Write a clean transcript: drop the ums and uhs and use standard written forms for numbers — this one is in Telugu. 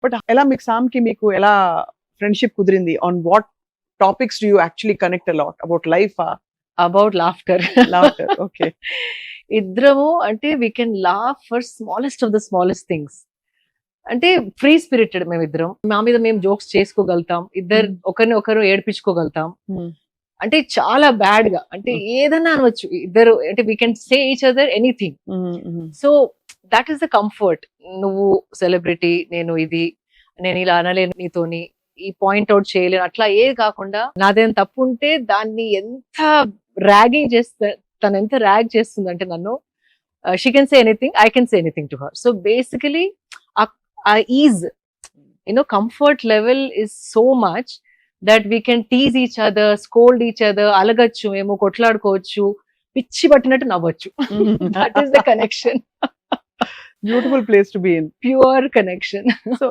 బట్ ఎలా మీకు సామ్కి మీకు ఎలా ఫ్రెండ్షిప్ కుదిరింది? On what topics do you actually connect a lot about life? About laughter. Laughter. Okay. ఇద్దరము అంటే we can laugh for smallest of the smallest things. అంటే ఫ్రీ స్పిరిటెడ్ మేమిద్దరం. మా మీద మేము జోక్స్ చేసుకోగలుగుతాం. ఇద్దరు ఒకరిని ఒకరు ఏడిపించుకోగలుగుతాం. అంటే చాలా బ్యాడ్ గా అంటే ఏదన్నా అనవచ్చు ఇద్దరు. అంటే we can say each other anything. So that is the comfort. నువ్వు సెలబ్రిటీ, నేను ఇది, నేను ఇలా అనలేను నీతోని, ఈ పాయింట్ అవుట్ చేయలేను, అట్లా ఏది కాకుండా నాదేం తప్పు ఉంటే దాన్ని ఎంత ర్యాగింగ్ చేస్తా, తను ఎంత ర్యాగ్ చేస్తుందంటే నన్ను, she can say anything, I can say anything to her. So basically uh is, comfort level is so much that we can tease each other, scold each other, అలగచ్చు, మేము కొట్లాడుకోవచ్చు, పిచ్చి పట్టినట్టు నవ్వచ్చు. That is the connection. Beautiful place to be in. Pure connection. So